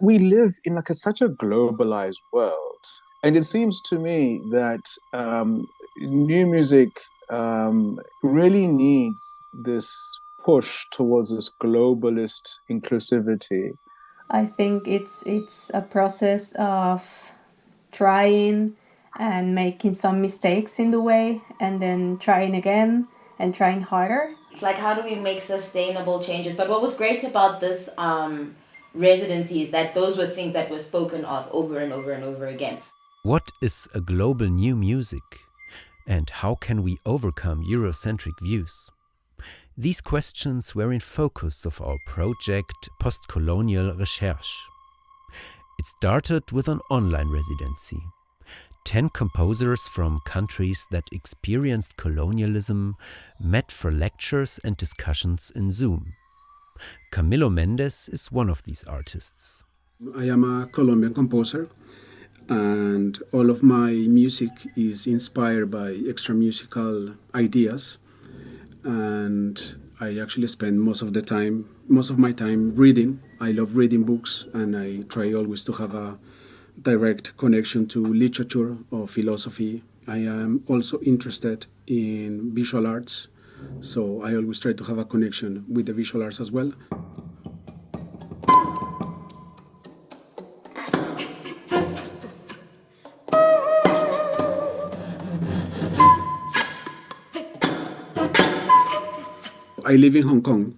we live in like such a globalized world, and it seems to me that new music really needs this push towards this globalist inclusivity. I think it's a process of trying and making some mistakes in the way and then trying again and trying harder. It's like, how do we make sustainable changes? But what was great about this residency is that those were things that were spoken of over and over and over again. What is a global new music? And how can we overcome Eurocentric views? These questions were in focus of our project Postcolonial Recherche. It started with an online residency. 10 composers from countries that experienced colonialism met for lectures and discussions in Zoom. Camilo Mendes is one of these artists. I am a Colombian composer, and all of my music is inspired by extra musical ideas. And I actually spend most of my time reading. I love reading books, and I try always to have a direct connection to literature or philosophy. I am also interested in visual arts, so I always try to have a connection with the visual arts as well. I live in Hong Kong,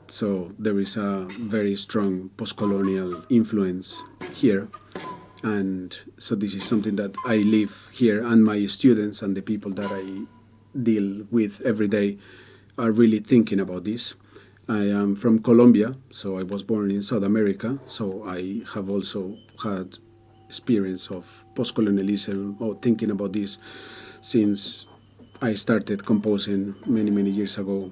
so there is a very strong post-colonial influence here. And so this is something that I live here, and my students and the people that I deal with every day are really thinking about this. I am from Colombia, so I was born in South America, so I have also had experience of post-colonialism or thinking about this since I started composing many, many years ago.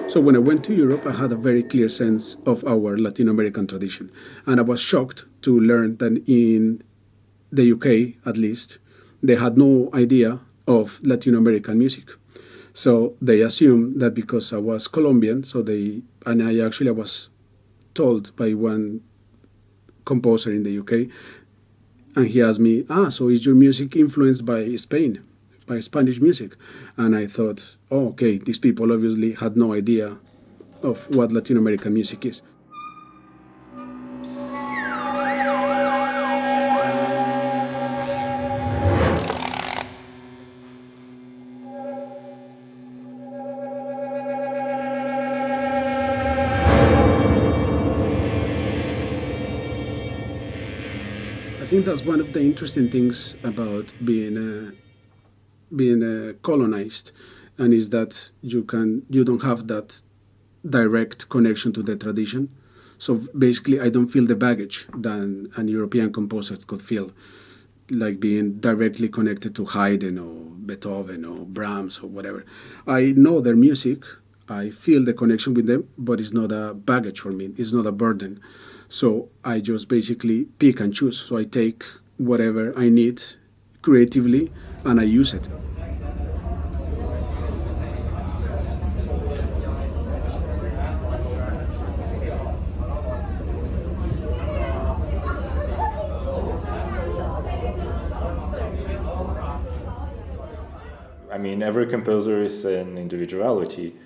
So when I went to Europe, I had a very clear sense of our Latin American tradition. And I was shocked to learn that in the UK, at least, they had no idea of Latin American music. So they assumed that because I was Colombian, I was told by one composer in the UK, and he asked me, so is your music influenced by Spain? By Spanish music? And I thought, okay, these people obviously had no idea of what Latin American music is. I think that's one of the interesting things about being colonized, and is that you don't have that direct connection to the tradition. So basically, I don't feel the baggage that an European composer could feel, like being directly connected to Haydn or Beethoven or Brahms or whatever. I know their music, I feel the connection with them, but it's not a baggage for me. It's not a burden. So I just basically pick and choose. So I take whatever I need creatively and I use it. I mean, every composer is an individuality,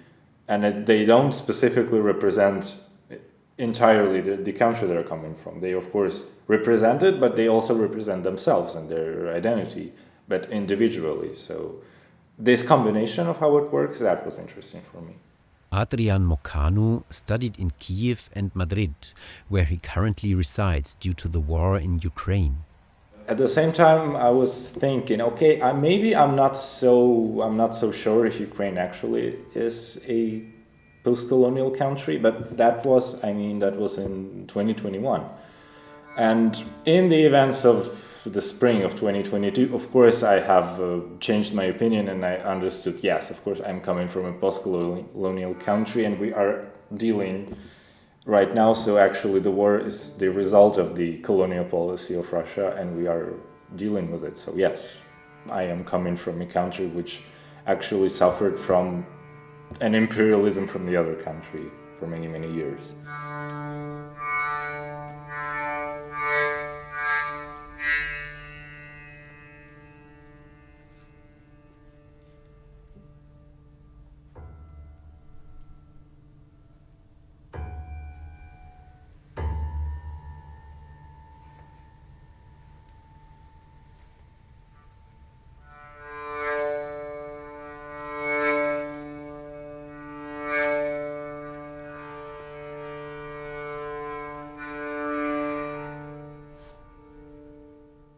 and they don't specifically represent entirely the country they're coming from. They, of course, represent it, but they also represent themselves and their identity, but individually. So this combination of how it works, that was interesting for me. Adrian Mocanu studied in Kiev and Madrid, where he currently resides due to the war in Ukraine. At the same time, I was thinking, okay, maybe I'm not so sure if Ukraine actually is a post-colonial country, but that was in 2021. And in the events of the spring of 2022, of course, I have changed my opinion, and I understood, yes, of course, I'm coming from a post-colonial country, and we are dealing right now. So actually the war is the result of the colonial policy of Russia, and we are dealing with it. So yes, I am coming from a country which actually suffered from an imperialism from the other country for many, many years.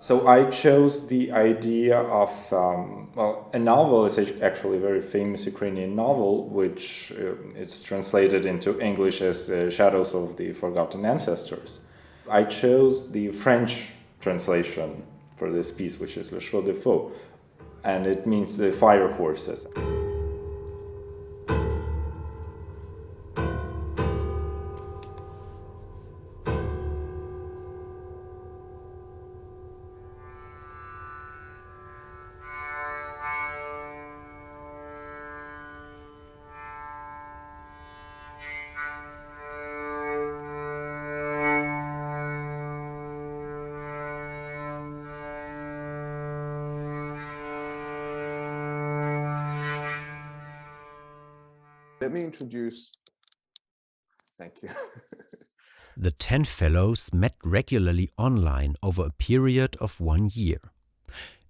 So I chose the idea of, a novel is actually a very famous Ukrainian novel, which is translated into English as Shadows of the Forgotten Ancestors. I chose the French translation for this piece, which is Le Chevaux de Feu, and it means the fire horses. Let me introduce. Thank you. The 10 fellows met regularly online over a period of 1 year.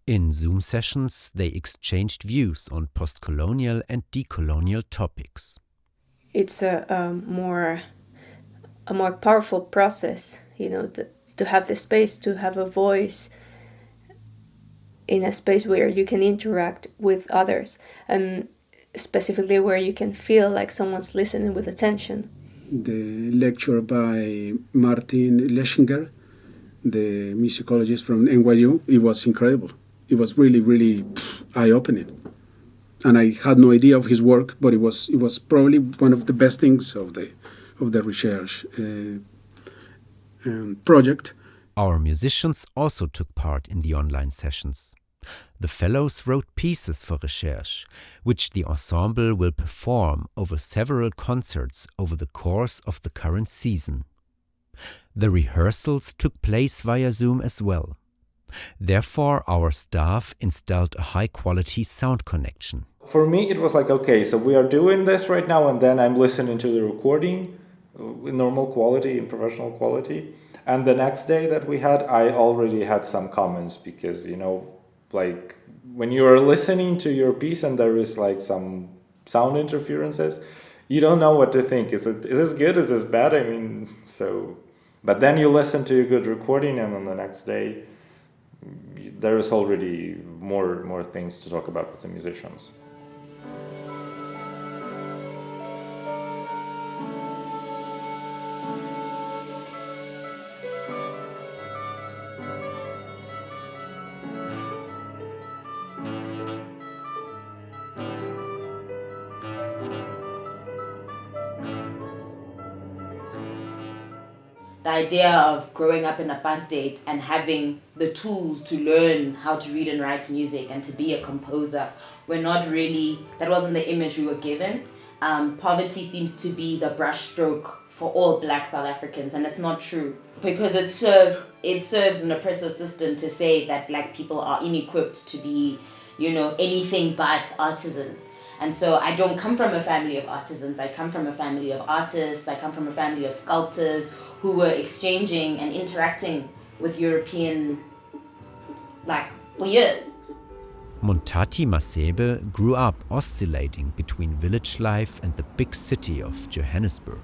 In Zoom sessions, they exchanged views on postcolonial and decolonial topics. It's a more powerful process, to have the space, to have a voice in a space where you can interact with others, and specifically where you can feel like someone's listening with attention. The lecture by Martin Leschinger, the musicologist from NYU, it was incredible. It was really, really eye-opening. And I had no idea of his work, but it was probably one of the best things of the research project. Our musicians also took part in the online sessions. The fellows wrote pieces for Recherche, which the ensemble will perform over several concerts over the course of the current season. The rehearsals took place via Zoom as well. Therefore, our staff installed a high-quality sound connection. For me, it was like, okay, so we are doing this right now, and then I'm listening to the recording in normal quality, in professional quality. And the next day that we had, I already had some comments because, like when you are listening to your piece and there is like some sound interferences, you don't know what to think. Is this good? Is this bad? But then you listen to a good recording, and on the next day, there is already more things to talk about with the musicians. The idea of growing up in apartheid and having the tools to learn how to read and write music and to be a composer that wasn't the image we were given. Poverty seems to be the brushstroke for all Black South Africans, and it's not true, because it serves an oppressive system to say that Black people are inequipped to be, anything but artisans. And so I don't come from a family of artisans. I come from a family of artists. I come from a family of sculptors who were exchanging and interacting with European, for years. Montati Masebe grew up oscillating between village life and the big city of Johannesburg.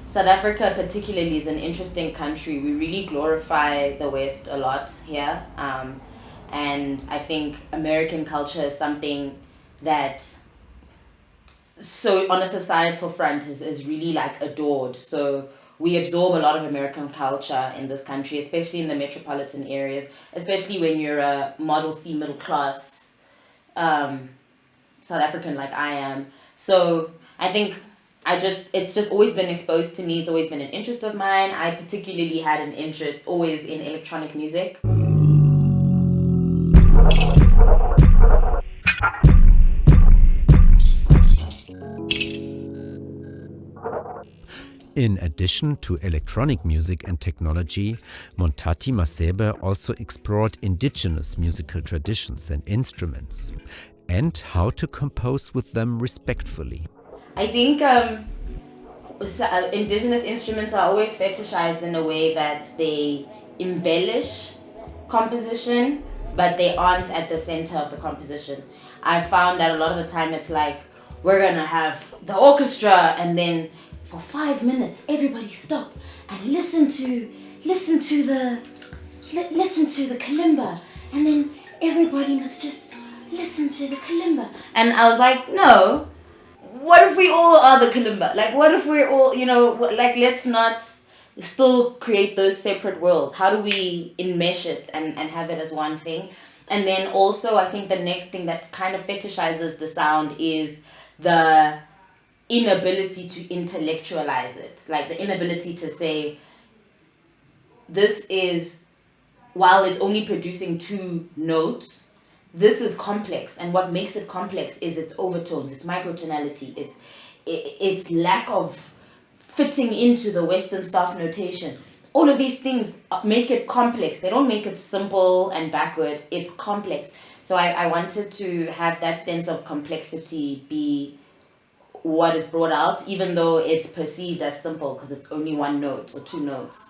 South Africa particularly is an interesting country. We really glorify the West a lot here. And I think American culture is something that, so on a societal front, is really adored. So we absorb a lot of American culture in this country, especially in the metropolitan areas, especially when you're a Model C middle class South African like I am. So I think it's just always been exposed to me. It's always been an interest of mine. I particularly had an interest always in electronic music. In addition to electronic music and technology, Montati Masebe also explored indigenous musical traditions and instruments, and how to compose with them respectfully. I think indigenous instruments are always fetishized in a way that they embellish composition, but they aren't at the center of the composition. I found that a lot of the time it's like, we're gonna have the orchestra, and then for 5 minutes everybody stop and listen to the kalimba, and then everybody must just listen to the kalimba. And I was like, no, what if we all are the kalimba? Like, what if we're all, like, let's not still create those separate worlds. How do we enmesh it and have it as one thing? And then also, I think the next thing that kind of fetishizes the sound is the inability to intellectualize it. Like the inability to say, this is, while it's only producing 2 notes, this is complex. And what makes it complex is its overtones, its microtonality, its lack of fitting into the Western staff notation. All of these things make it complex. They don't make it simple and backward. It's complex. So I wanted to have that sense of complexity be what is brought out, even though it's perceived as simple because it's only 1 note or 2 notes.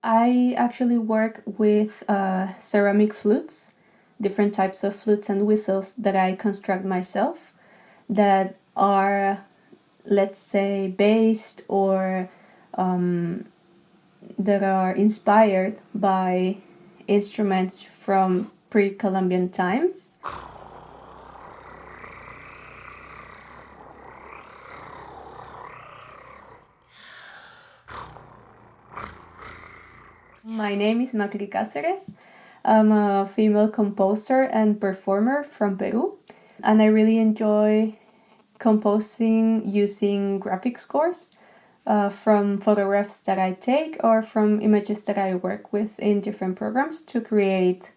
I actually work with ceramic flutes, different types of flutes and whistles that I construct myself that are, let's say, based or that are inspired by instruments from pre-Columbian times. My name is Macri Cáceres. I'm a female composer and performer from Peru, and I really enjoy composing using graphic scores from photographs that I take or from images that I work with in different programs to create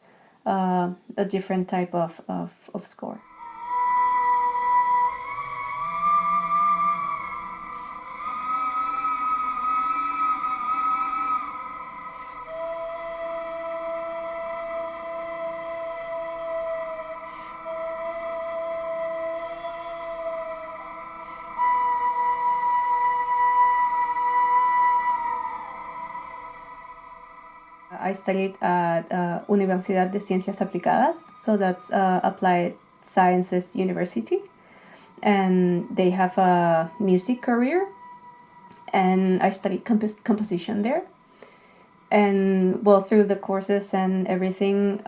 a different type of score. I studied at Universidad de Ciencias Aplicadas, so that's Applied Sciences University, and they have a music career, and I studied composition there. And well, through the courses and everything,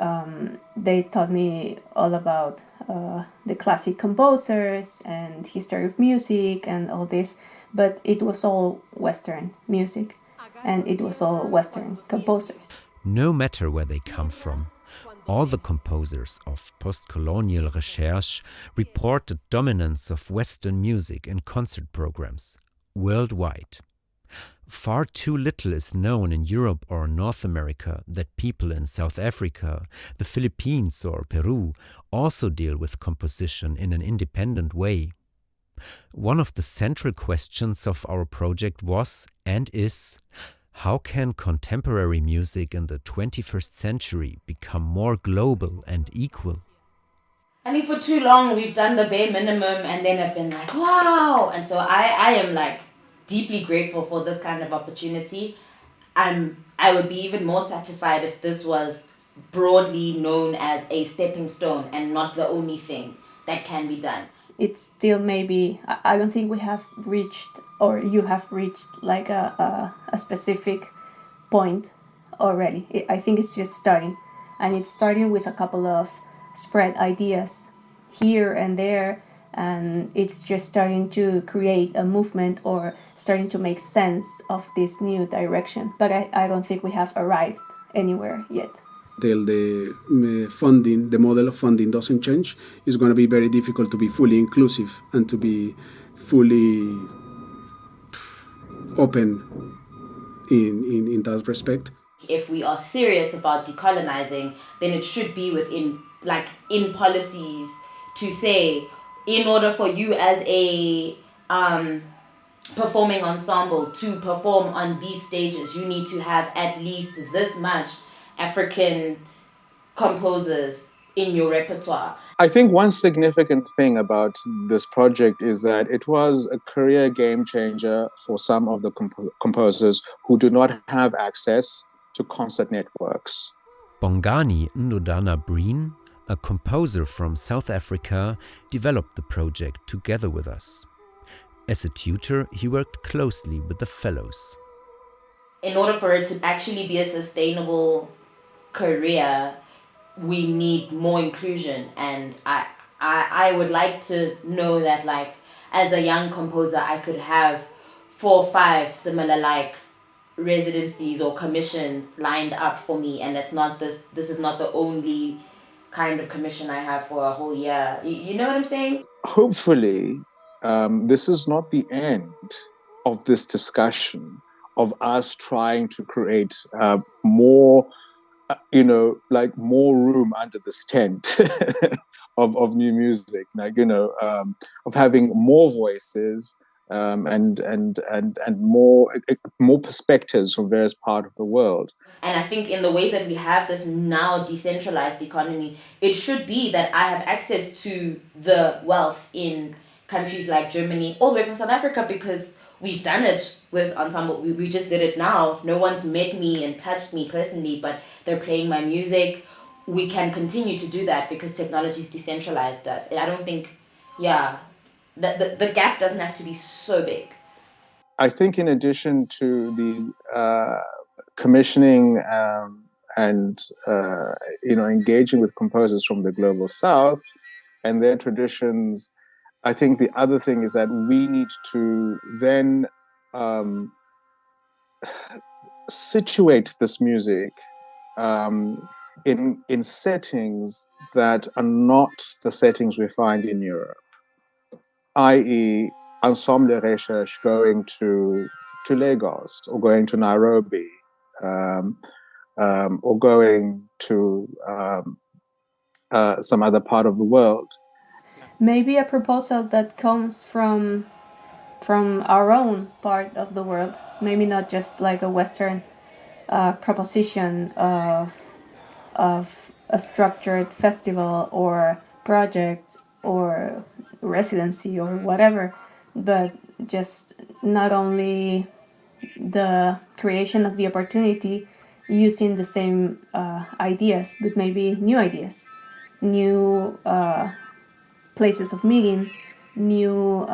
they taught me all about the classic composers and history of music and all this, but it was all Western music, and it was all Western composers. No matter where they come from, all the composers of Postcolonial Recherche report the dominance of Western music in concert programs worldwide. Far too little is known in Europe or North America that people in South Africa, the Philippines or Peru also deal with composition in an independent way. One of the central questions of our project was and is, how can contemporary music in the 21st century become more global and equal? I think for too long we've done the bare minimum and then have been like, wow! And so I am like deeply grateful for this kind of opportunity. I would be even more satisfied if this was broadly known as a stepping stone and not the only thing that can be done. It's still maybe, I don't think we have reached, or you have reached like a specific point already. I think it's just starting, and it's starting with a couple of spread ideas here and there, and it's just starting to create a movement or starting to make sense of this new direction. But I don't think we have arrived anywhere yet. Till the funding, the model of funding doesn't change, it's going to be very difficult to be fully inclusive and to be fully open in that respect. If we are serious about decolonizing, then it should be within, like, in policies to say, in order for you as a performing ensemble to perform on these stages, you need to have at least this much African composers in your repertoire. I think one significant thing about this project is that it was a career game changer for some of the composers who do not have access to concert networks. Bongani Ndodana Breen, a composer from South Africa, developed the project together with us. As a tutor, he worked closely with the fellows. In order for it to actually be a sustainable career, we need more inclusion, and I would like to know that, like, as a young composer, I could have 4 or 5 similar, like, residencies or commissions lined up for me, and that's not this is not the only kind of commission I have for a whole year. You know what I'm saying? Hopefully, this is not the end of this discussion of us trying to create more, like more room under this tent of new music, like, of having more voices and more perspectives from various parts of the world. And I think in the ways that we have this now decentralized economy, it should be that I have access to the wealth in countries like Germany, all the way from South Africa, because we've done it with Ensemble. We just did it now. No one's met me and touched me personally, but they're playing my music. We can continue to do that because technology's decentralized us. And I don't think, the gap doesn't have to be so big. I think in addition to the commissioning and engaging with composers from the global south and their traditions, I think the other thing is that we need to then situate this music in settings that are not the settings we find in Europe, i.e. Ensemble Recherche going to Lagos or going to Nairobi, or going to some other part of the world. Maybe a proposal that comes from our own part of the world. Maybe not just like a Western proposition of a structured festival or project or residency or whatever, but just not only the creation of the opportunity using the same ideas, but maybe new ideas, new places of meeting, new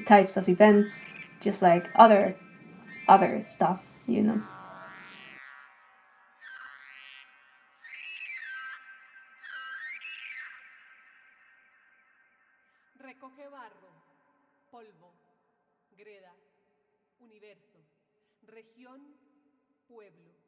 types of events, just like other stuff, Recoge barro, polvo, greda, universo, región, pueblo.